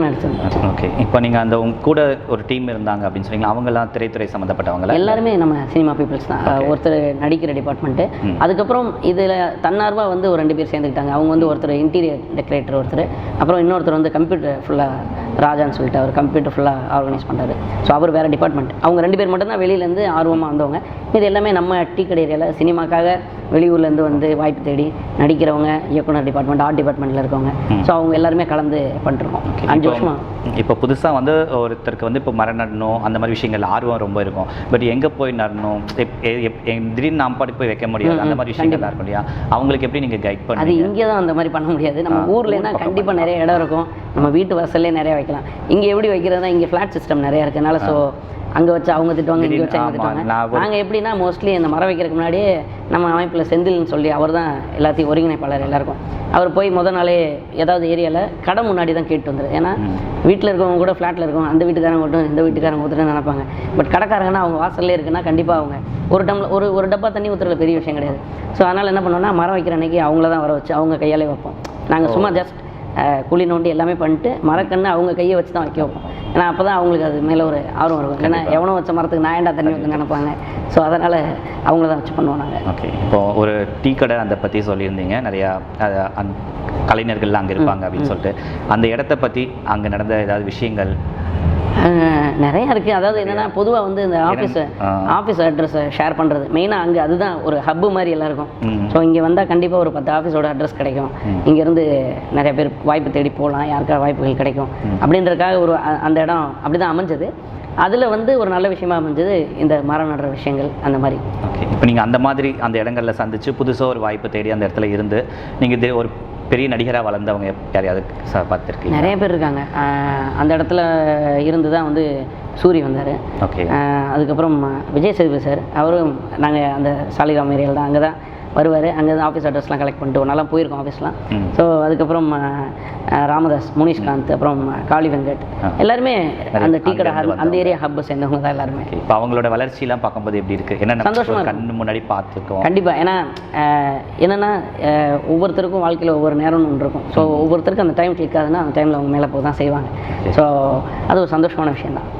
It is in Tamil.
நடிச்சிருந்தேன். ஓகே. இப்போ நீங்கள் அந்த உங்க கூட ஒரு டீம் இருந்தாங்க அப்படின்னு சொன்னீங்களா, அவங்கெல்லாம் திரைத்துறை சம்மந்தப்பட்டவங்களா? எல்லாருமே நம்ம சினிமா பீப்புள்ஸ் தான். ஒருத்தர் நடிக்கிற டிபார்ட்மெண்ட்டு, அதுக்கப்புறம் இதில் தன்னார்வா வந்து ஒரு 2 பேர் சேர்ந்துக்கிட்டாங்க. அவங்க வந்து ஒருத்தர் இன்டீரியர் டெக்கரேட்டர் ஒருத்தர், அப்புறம் இன்னொருத்தர் வந்து கம்ப்யூட்டர் ஃபுல்லாக ராஜான்னு சொல்லிட்டு அவர் கம்ப்யூட்டர் ஃபுல்லாக ஆர்கனைஸ் பண்ணுறாரு. ஸோ அவர் வேறு டிபார்ட்மெண்ட். அவங்க 2 பேர் மட்டும்தான் வெளியிலேருந்து ஆர்வமாக வந்தவங்க. இது எல்லாமே நம்ம டீ கடை ஏரியாவில் சினிமாக்காக வெளியூர்லேருந்து வந்து வாய்ப்பு தேடி நடிக்கிறவங்க, இயக்குனர் டிபார்ட்மெண்ட், ஆர்ட் டிபார்ட்மெண்ட்டில் இருக்கவங்க. ஸோ அவங்க எல்லாருமே கலந்து பண்ணிருக்கோம் 5 வருஷமா. இப்போ புதுசாக வந்து ஒருத்தருக்கு வந்து இப்போ மரம் நடணும் அந்த மாதிரி விஷயங்கள் ஆர்வம் ரொம்ப இருக்கும். பட் எங்கே போய் நடணும், திடீர்னு நாம் பாட்டு போய் வைக்க முடியாது, அந்த மாதிரி விஷயங்கள் இருக்கும் இல்லையா? அவங்களுக்கு எப்படி நீங்கள் கைட் பண்ணி? அது இங்கே தான் அந்த மாதிரி பண்ண முடியாது. நம்ம ஊர்லேன்னா கண்டிப்பாக நிறைய இடம் இருக்கும், நம்ம வீட்டு வாசல்லே நிறைய வைக்கலாம். இங்கே எப்படி வைக்கிறதுனா இங்கே ஃப்ளாட் சிஸ்டம் நிறையா இருக்கனால, ஸோ அங்கே வச்சு அவங்க திட்டுவாங்க, இங்கே வச்சு அவங்க திட்டுவாங்க. நாங்கள் எப்படின்னா மோஸ்ட்லி இந்த மரம் வைக்கிறதுக்கு முன்னாடியே நம்ம அமைப்பில் செந்தில்னு சொல்லி அவர் தான் எல்லாத்தையும் ஒருங்கிணைப்பாளர் எல்லாருக்கும். அவர் போய் முதல் நாளே ஏதாவது ஏரியாவில் கடை முன்னாடி தான் கேட்டு வந்துடுது. ஏன்னா வீட்டில் இருக்கவங்க கூட ஃப்ளாட்டில் இருக்கவங்க அந்த வீட்டுக்காரங்க மட்டும் இந்த வீட்டுக்காரங்க ஊற்றுறேன்னு நினைப்பாங்க. பட் கடைக்காரங்கன்னா அவங்க வாசல்லே இருக்குன்னா கண்டிப்பாக அவங்க ஒரு டப்பா தண்ணி ஊற்றுறது பெரிய விஷயம் கிடையாது. ஸோ அதனால் என்ன பண்ணோம்னா மரம் வைக்கிற அன்றைக்கி அவங்கள தான் வர வச்சு அவங்க கையாலே வைப்போம். நாங்கள் சும்மா ஜஸ்ட் குழி நோண்டி எல்லாமே பண்ணிட்டு மரக்கன்று அவங்க கையை வச்சு தான் வைக்க வைப்போம். ஏன்னா அப்போ தான் அவங்களுக்கு அது மேலே ஒரு ஆர்வம் இருக்கும். ஏன்னா எவனோ வச்ச மரத்துக்கு நான் ஏன்டா தண்ணி ஊற்று நினைப்பாங்க. ஸோ அதனால் அவங்கள தான் வச்சு பண்ணுவோம் நாங்கள். ஓகே. இப்போது ஒரு டீ கடை அதை பற்றி சொல்லியிருந்தீங்க, நிறையா கலைஞர்கள்லாம் அங்கே இருப்பாங்க அப்படின்னு சொல்லிட்டு. அந்த இடத்த பற்றி அங்கே நடந்த ஏதாவது விஷயங்கள்? நிறையா இருக்குது. அதாவது என்னென்னா பொதுவாக வந்து இந்த ஆஃபீஸ் அட்ரஸை ஷேர் பண்ணுறது மெயினாக அங்கே அதுதான் ஒரு ஹப்பு மாதிரி எல்லாருக்கும். ஸோ இங்கே வந்தால் கண்டிப்பாக ஒரு 10 ஆஃபீஸோட அட்ரஸ் கிடைக்கும். இங்கேருந்து நிறைய பேர் வாய்ப்பு தேடி போகலாம், யாருக்காவது வாய்ப்புகள் கிடைக்கும் அப்படின்றதுக்காக ஒரு அந்த இடம் அப்படி தான் அமைஞ்சது. அதில் வந்து ஒரு நல்ல விஷயமா அமைஞ்சது இந்த மரம் நடுற விஷயங்கள் அந்த மாதிரி. ஓகே. இப்போ நீங்கள் அந்த மாதிரி அந்த இடங்களில் சந்தித்து புதுசாக ஒரு வாய்ப்பு தேடி அந்த இடத்துல இருந்து நீங்கள் ஒரு பெரிய நடிகராக வளர்ந்தவங்க யாரையாவது பார்த்துருக்கீங்க? நிறைய பேர் இருக்காங்க. அந்த இடத்துல இருந்து தான் வந்து சூரி வந்தார். ஓகே. அதுக்கப்புறம் விஜய் சேதுபதி சார், அவரும் நாங்கள் அந்த சாலிகிராம் ஏரியாவில் தான் அங்கே தான் வருவார். அங்கே தான் ஆஃபீஸ் அட்ரஸ்லாம் கலெக்ட் பண்ணிட்டு நல்லா போயிருக்கோம் ஆஃபீஸ்லாம். ஸோ அதுக்கப்புறம் ராமதாஸ், முனிஷ்காந்த், அப்புறம் காளி வெங்கட் எல்லாருமே அந்த டீ கடை அந்த ஏரியா ஹப்பை சேர்ந்தவங்க தான் எல்லாருமே. இப்போ அவங்களோட வளர்ச்சியெல்லாம் பார்க்கும்போது எப்படி இருக்குது? என்ன சந்தோஷமாக கண்ணு முன்னாடி பார்த்துருக்கோம். கண்டிப்பாக. ஏன்னா என்னென்னா ஒவ்வொருத்தருக்கும் வாழ்க்கையில் ஒவ்வொரு நேரம்னு ஒன்று இருக்கும். ஸோ ஒவ்வொருத்தருக்கும் அந்த டைம் கிளிக் ஆகுதுன்னா அந்த டைமில் அவங்க மேலே போய் தான் செய்வாங்க. ஸோ அது ஒரு சந்தோஷமான விஷயம் தான்.